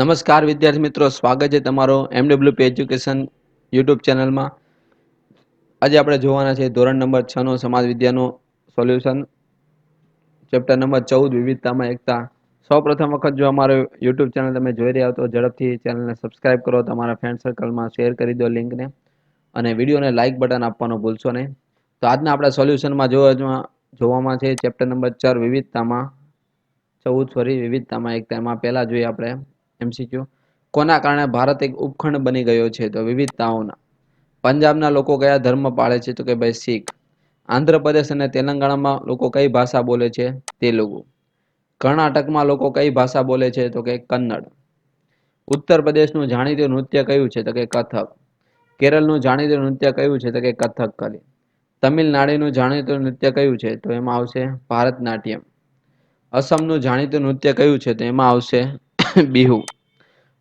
નમસ્કાર વિદ્યાર્થી મિત્રો, સ્વાગત છે તમારો MWP એજ્યુકેશન યુટ્યુબ ચેનલમાં. આજે આપણે જોવાના છે ધોરણ નંબર 6 નો સમાજ વિદ્યાનો સોલ્યુશન, ચેપ્ટર નંબર 14 વિવિધતામાં એકતા. સૌપ્રથમ વખત જો અમારો યુટ્યુબ ચેનલ તમે જોઈ રહ્યા હો તો ઝડપથી ચેનલને સબસ્ક્રાઇબ કરો, તમારા ફ્રેન્ડ સર્કલમાં શેર કરી દો લિંકને, અને વિડીયોને લાઇક બટન આપવાનું ભૂલશો નહીં. તો આજના આપણા સોલ્યુશનમાં જોવામાં છે ચેપ્ટર નંબર 4 વિવિધતામાં એકતા. એમાં પહેલા જોઈએ આપણે MCQ. કોના કારણે ભારત એક ઉપખંડ બની ગયો છે? તો વિવિધતાઓના. પંજાબના લોકો કયા ધર્મ પાળે છે? તો કે ભાઈ શીખ. આંધ્રપ્રદેશ અને તેલંગાણામાં લોકો કઈ ભાષા બોલે છે? તેલુગુ. કર્ણાટકમાં લોકો કઈ ભાષા બોલે છે? તો કે કન્નડ. ઉત્તર પ્રદેશનું જાણીતું નૃત્ય કયું છે? તો કે કથક. કેરળનું જાણીતું નૃત્ય કયું છે? તો કે કથકલી. તમિલનાડુનું જાણીતું નૃત્ય કયું છે? તો એમાં આવશે ભારતનાટ્યમ. અસમનું જાણીતું નૃત્ય કયું છે? તો એમાં આવશે બિહુ.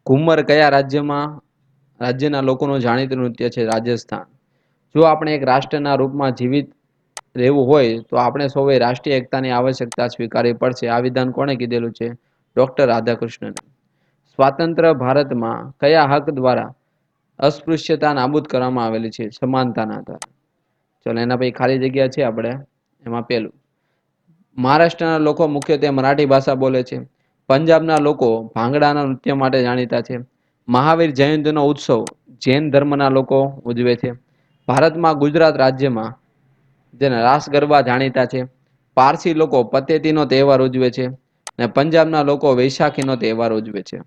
ઘુમ્મર કયા રાજ્યના લોકોનું જાણીતું નૃત્ય છે? રાજસ્થાન. જો આપણે એક રાષ્ટ્રના રૂપમાં જીવિત રહેવું હોય તો આપણે સૌએ રાષ્ટ્રીય એકતાની આવશ્યકતા સ્વીકારવી પડશે. આ વિધાન કોણે કીધેલું છે? ડોક્ટર રાધાકૃષ્ણને. સ્વાતંત્ર્ય ભારતમાં કયા હક દ્વારા અસ્પૃશ્યતા નાબૂદ કરવામાં આવેલી છે? સમાનતાના આધારે. ચલો એના પછી ખાલી જગ્યા છે આપણે એમાં પેલું. મહારાષ્ટ્રના લોકો મુખ્યત્વે મરાઠી ભાષા બોલે છે. પંજાબના લોકો ભાંગડાના નૃત્ય માટે જાણીતા છે. મહાવીર જયંતિનો ઉત્સવ જૈન ધર્મના લોકો ઉજવે છે. ભારતમાં ગુજરાત રાજ્યમાં જેના રાસ ગરબા જાણીતા છે. પારસી લોકો પતેતીનો તહેવાર ઉજવે છે. અને પંજાબના લોકો વૈશાખીનો તહેવાર ઉજવે છે.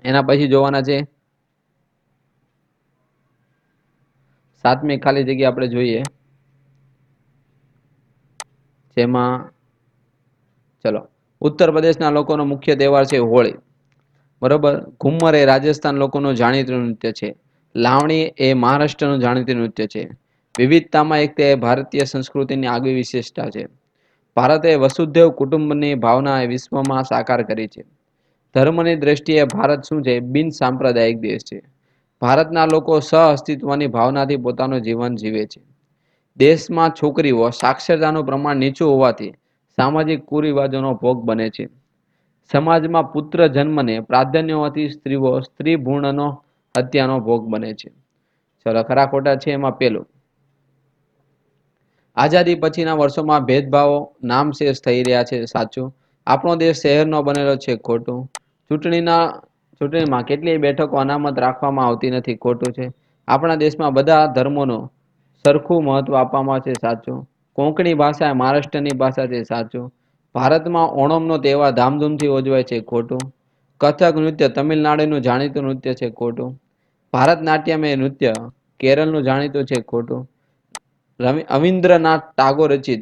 એના પછી જોવાના છે સાતમી ખાલી જગ્યા આપણે જોઈએ, જેમાં ચલો ઉત્તર પ્રદેશના લોકોનો મુખ્ય તહેવાર છે હોળી. બરોબર. ઘુમ્મર એ રાજસ્થાન લોકોનું જાણીતું નૃત્ય છે. લાવણી એ મહારાષ્ટ્રનું જાણીતું નૃત્ય છે. વિવિધતામાં એક તે ભારતીય સંસ્કૃતિની આગવી વિશેષતા છે. ભારતે વસુધૈવ કુટુંબની ભાવના વિશ્વમાં સાકાર કરી છે. ધર્મની દ્રષ્ટિએ ભારત શું છે? બિન સાંપ્રદાયિક દેશ છે. ભારતના લોકો સહઅસ્તિત્વની ભાવનાથી પોતાનું જીવન જીવે છે. દેશમાં છોકરીઓ સાક્ષરતાનું પ્રમાણ નીચું હોવાથી સામાજિક કુરિવાજોનો ભોગ બને છે. સમાજમાં પુત્ર જન્મને પ્રાધાન્ય હોવાથી સ્ત્રીઓ સ્ત્રી ભ્રૂણનો હત્યાનો ભોગ બને છે. ચલો ખરા ખોટા છે એમાં પેલું. આઝાદી પછીના વર્ષોમાં ભેદભાવો નામશેષ થઈ રહ્યા છે. સાચું. આપણો દેશ શહેરનો બનેલો છે. ખોટું. ચૂંટણીમાં કેટલીય બેઠકો અનામત રાખવામાં આવતી નથી. ખોટું છે. આપણા દેશમાં બધા ધર્મોનો સરખું મહત્વ આપવામાં છે. સાચું. કોંકણી ભાષા મહારાષ્ટ્રની ભાષા છે. સાચું. ભારતમાં ઓણમનો તહેવાર ધામધૂમથી ઉજવાય છે. ખોટું. કથક નૃત્ય તમિલનાડુનું જાણીતું નૃત્ય છે. ખોટું. ભારતનાટ્યમ એ નૃત્ય કેરળનું જાણીતું છે. ખોટું. રવિન્દ્રનાથ ટાગોર રચિત,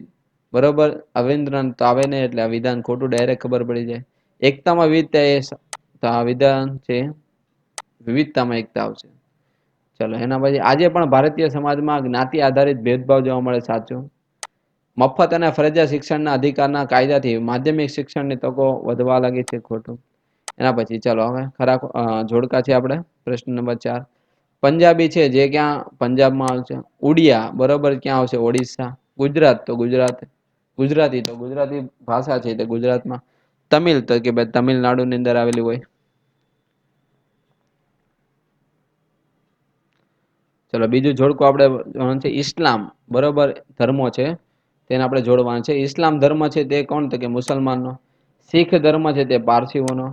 બરોબર, રવિન્દ્રનાથ આવે ને એટલે આ વિધાન ખોટું ડાયરેક્ટ ખબર પડી જાય. એકતામાં વિવિધતા એ વિધાન છે. વિવિધતામાં એકતા આવશે. ચલો એના પછી આજે પણ ભારતીય સમાજમાં જ્ઞાતિ આધારિત ભેદભાવ જોવા મળે. સાચું. મફત અને ફરજિયાત શિક્ષણના અધિકારના કાયદાથી માધ્યમિક શિક્ષણની તકો વધવા લાગી છે. ખોટું. એના પછી ચલો હવે ખરા જોડકા છે આપણે. પ્રશ્ન નંબર 4. પંજાબી છે જે ક્યાં પંજાબમાં આવશે? ઉડિયા બરોબર ક્યાં આવશે? ઓડિશા. ગુજરાત તો ગુજરાતી તો ગુજરાતી ભાષા છે તે ગુજરાતમાં. તમિલ તો કે ભાઈ તમિલનાડુની અંદર આવેલી હોય. ચલો બીજું જોડકું આપણે છે ઇસ્લામ, બરોબર ધર્મો છે તેને આપણે જોડવાનું છે. ઇસ્લામ ધર્મ છે તે કોણ? તો કે મુસલમાનનો. શીખ ધર્મ છે તે પારસીઓનો.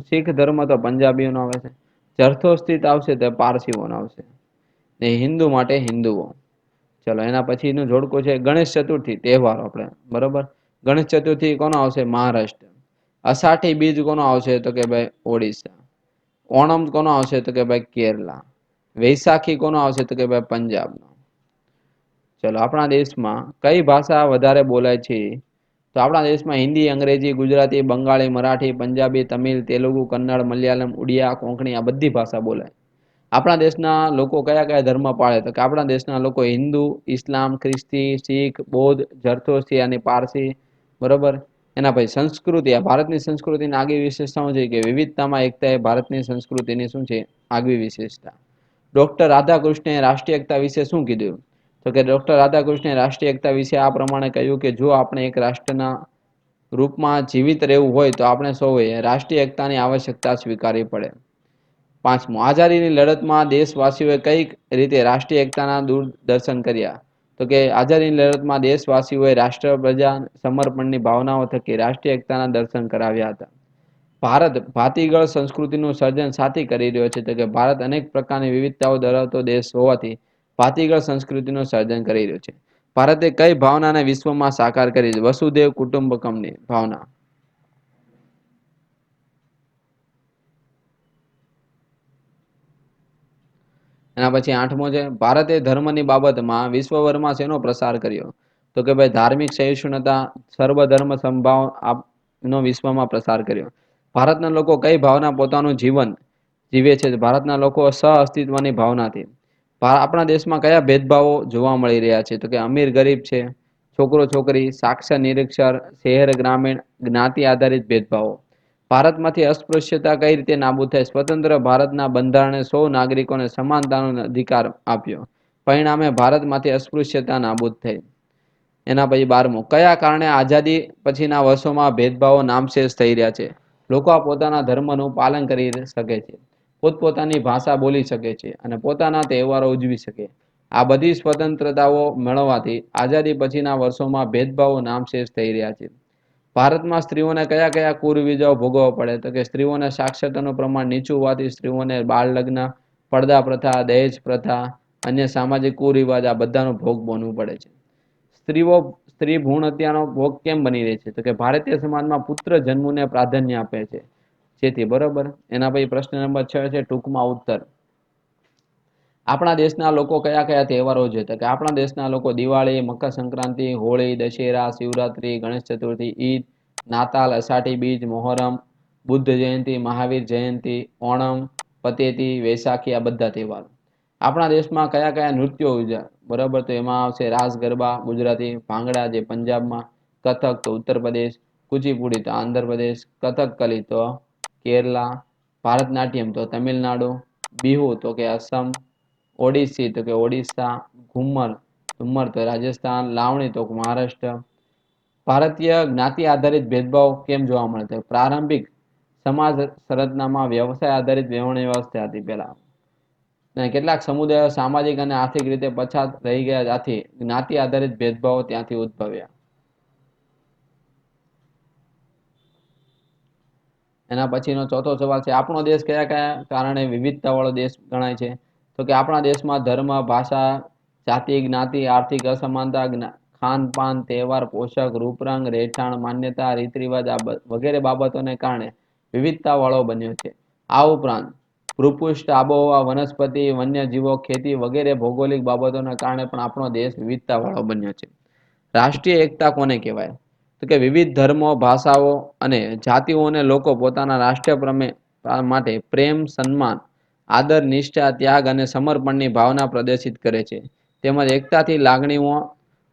શીખ ધર્મ તો પંજાબીઓનો આવે છે. જરથોસ્તિત આવશે તે પારસીઓનો આવશે. ને હિન્દુ માટે હિન્દુઓ. ચલો એના પછીનું જોડકું છે ગણેશ ચતુર્થી તહેવારો આપણે, બરોબર. ગણેશ ચતુર્થી કોનો આવશે? મહારાષ્ટ્ર. અષાઢી બીજ કોનો આવશે? તો કે ભાઈ ઓડિશા. ઓણમ કોનો આવશે? તો કે ભાઈ કેરલા. વૈશાખી કોનો આવશે? તો કે ભાઈ પંજાબનો. ચલો આપણા દેશમાં કઈ ભાષા વધારે બોલાય છે? તો આપણા દેશમાં હિન્દી, અંગ્રેજી, ગુજરાતી, બંગાળી, મરાઠી, પંજાબી, તમિલ, તેલુગુ, કન્નડ, મલયાલમ, ઉડિયા, કોંકણી આ બધી ભાષા બોલાય. આપણા દેશના લોકો કયા કયા ધર્મ પાળે? તો કે આપણા દેશના લોકો હિન્દુ, ઇસ્લામ, ખ્રિસ્તી, શીખ, બૌદ્ધ, જરથોસ્તી અને પારસી, બરોબર. એના પછી સંસ્કૃતિ, આ ભારતની સંસ્કૃતિની આગવી વિશેષતાઓ છે કે વિવિધતામાં એકતા એ ભારતની સંસ્કૃતિની શું છે? આગવી વિશેષતા. ડોક્ટર રાધાકૃષ્ણએ રાષ્ટ્રીય એકતા વિશે શું કીધું? તો કે ડોક્ટર રાધાકૃષ્ણએ રાષ્ટ્રીય એકતા વિશે આ પ્રમાણે કહ્યું કે જો આપણે એક રાષ્ટ્રના રૂપમાં જીવિત રહેવું હોય તો આપણે સૌએ રાષ્ટ્રીય એકતાની આવશ્યકતા સ્વીકારવી પડે. પાંચમું, આઝાદીની લડતમાં દેશવાસીઓએ કઈ રીતે રાષ્ટ્રીય એકતાના દૂરદર્શન કર્યા? તો કે આઝાદીની લડતમાં દેશવાસીઓએ રાષ્ટ્ર પ્રજા સમર્પણની ભાવનાઓ થકી રાષ્ટ્રીય એકતાના દર્શન કરાવ્યા હતા. ભારત ભાતીગળ સંસ્કૃતિનું સર્જન સાથી કરી રહ્યો છે? તો કે ભારત અનેક પ્રકારની વિવિધતાઓ ધરાવતો દેશ હોવાથી ભાતીગળ સંસ્કૃતિનું સર્જન કરી રહ્યો છે. ભારતે કઈ ભાવનાને વિશ્વમાં સાકાર કરી છે? વસુદેવ કુટુંબકમની ભાવના. એના પછી આઠમો છે, ભારતે ધર્મની બાબતમાં વિશ્વભરમાં શેનો પ્રસાર કર્યો? તો કે ભાઈ ધાર્મિક સહિષ્ણુતા, સર્વધર્મ સંભાવનો વિશ્વમાં પ્રસાર કર્યો. ભારતના લોકો કઈ ભાવના પોતાનું જીવન જીવે છે? ભારતના લોકો સહઅસ્તિત્વની ભાવનાથી. આપણા દેશમાં કયા ભેદભાવો જોવા મળી રહ્યા છે? તો કે અમીર ગરીબ છે, છોકરો છોકરી, સાક્ષર નિરક્ષર, શહેર ગ્રામીણ, જ્ઞાતિ આધારિત ભેદભાવો. ભારતમાંથી અસ્પૃશ્યતા કઈ રીતે નાબૂદ થાય? સ્વતંત્ર ભારતના બંધારણે સૌ નાગરિકોને સમાનતાનો અધિકાર આપ્યો. પરિણામે ભારતમાંથી અસ્પૃશ્યતા નાબૂદ થઈ. એના પછી 12મું, કયા કારણે આઝાદી પછીના વર્ષોમાં ભેદભાવો નામશેષ થઈ રહ્યા છે? લોકો પોતાના ધર્મનું પાલન કરી શકે છે, પોતપોતાની ભાષા બોલી શકે છે અને પોતાના તહેવારો ઉજવી શકે. આ બધી સ્વતંત્રતાઓ મેળવવાથી આઝાદી પછીના વર્ષોમાં ભેદભાવો નામશેષ થઈ રહ્યા છે. ભારતમાં સ્ત્રીઓને કયા કયા કુરિવાજો ભોગવવા પડે? તો કે સ્ત્રીઓને સાક્ષરતાનું પ્રમાણ નીચું હોવાથી સ્ત્રીઓને બાળ લગ્ન, પડદા પ્રથા, દહેજ પ્રથા, અન્ય સામાજિક કુરિવાજ આ બધાનો ભોગ બનવું પડે છે. સ્ત્રી ભ્રૂણ હત્યાનો ભોગ કેમ બની રહી છે? તો કે ભારતીય સમાજમાં પુત્ર જન્મને પ્રાધાન્ય આપે છે જેથી. બરોબર. એના પછી પ્રશ્ન નંબર 6 છે ટૂંકમાં ઉત્તર. આપણા દેશના લોકો કયા કયા તહેવારો ઉજવે? તો કે આપણા દેશના લોકો દિવાળી, મકર સંક્રાંતિ, હોળી, દશેરા, શિવરાત્રી, ગણેશ ચતુર્થી, ઈદ, નાતાલ, અષાઢી બીજ, મોહરમ, બુદ્ધ જયંતિ, મહાવીર જયંતિ, ઓણમ, પતેતી, વૈશાખી આ બધા તહેવારો. આપણા દેશમાં કયા કયા નૃત્યો ઉજવ્યા? બરાબર, તો એમાં આવશે રાસ ગરબા ગુજરાતી, ભાંગડા જે પંજાબમાં, કથક તો ઉત્તર પ્રદેશ, કુચીપુડી તો આંધ્રપ્રદેશ, કથકકલી તો કેરલા, ભારતનાટ્યમ તો તમિલનાડુ, બિહુ તો કે અસમ, ઓડિસી તો કે ઓડિશા, ઘુમ્મર તો રાજસ્થાન, લાવણી તો મહારાષ્ટ્ર. ભારતીય જ્ઞાતિ આધારિત ભેદભાવ કેમ જોવા મળે છે? પ્રારંભિક સમાજ સંરચનામાં વ્યવસાય આધારિત વહેંચણી વ્યવસ્થા હતી પહેલા. કેટલાક સમુદાયો સામાજિક અને આર્થિક રીતે પછાત રહી ગયા, આથી જ્ઞાતિ આધારિત ભેદભાવો ત્યાંથી ઉદ્ભવ્યા. એના પછીનો ચોથો સવાલ છે, આપણો દેશ કયા કયા કારણે વિવિધતાવાળો દેશ ગણાય છે? તો કે આપણા દેશમાં ધર્મ, ભાષા, જાતિ, જ્ઞાતિ, આર્થિક અસમાનતા, ખાનપાન, તહેવાર, પોષક, રૂપરંગ, રહેઠાણ, માન્યતા, રીત રિવાજ વગેરે બાબતોને કારણે વિવિધતાવાળો બન્યો છે. આ ઉપરાંત ભૂપૃષ્ઠ, આબોહવા, વનસ્પતિ, વન્યજીવો, ખેતી વગેરે ભૌગોલિક બાબતોના કારણે પણ આપણો દેશ વિવિધતાવાળો બન્યો છે. રાષ્ટ્રીય એકતા કોને કહેવાય? તો કે વિવિધ ધર્મો, ભાષાઓ અને જાતિઓને લોકો પોતાના રાષ્ટ્રીય માટે પ્રેમ, સન્માન, આદર, નિષ્ઠા, ત્યાગ અને સમર્પણની ભાવના પ્રદર્શિત કરે છે. તેમજ એકતાથી લાગણીઓ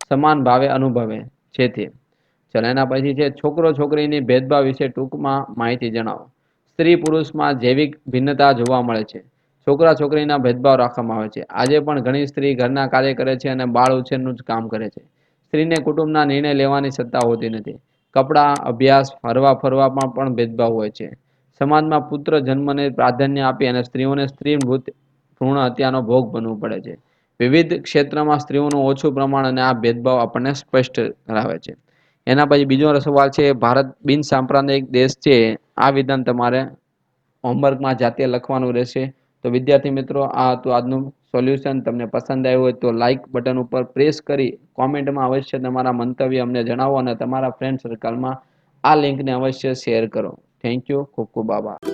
સમાન ભાવે અનુભવે છે. ચલો એના પછી છે છોકરો છોકરીની ભેદભાવ વિશે ટૂંકમાં માહિતી જણાવો. સ્ત્રી પુરુષમાં જૈવિક ભિન્નતા જોવા મળે છે. છોકરા છોકરીના ભેદભાવ રાખવામાં આવે છે. આજે પણ ઘણી સ્ત્રી ઘરના કાર્ય કરે છે અને બાળ ઉછેરનું જ કામ કરે છે. સ્ત્રીને કુટુંબના નિર્ણય લેવાની સત્તા હોતી નથી. કપડાં, અભ્યાસ, હરવા ફરવામાં પણ ભેદભાવ હોય છે. સમાજમાં પુત્ર જન્મને પ્રાધાન્ય આપી અને સ્ત્રીઓને સ્ત્રી ભ્રૂણ હત્યાનો ભોગ બનવું પડે છે. વિવિધ ક્ષેત્રમાં સ્ત્રીઓનું ઓછું પ્રમાણ અને આ ભેદભાવ આપણને સ્પષ્ટ કરાવે છે. એના પછી બીજો સવાલ છે, ભારત બિન સાંપ્રદાયિક દેશ છે. આ વિધાન તમારે હોમવર્કમાં જાતે લખવાનું રહેશે. તો વિદ્યાર્થી મિત્રો, આ હતું આજનું સોલ્યુશન. તમને પસંદ આવ્યું હોય તો લાઇક બટન ઉપર પ્રેસ કરી કોમેન્ટમાં અવશ્ય તમારા મંતવ્ય અમને જણાવો અને તમારા ફ્રેન્ડ સર્કલમાં આ લિંકને અવશ્ય શેર કરો. Thank you. ખૂબ ખૂબ આભાર.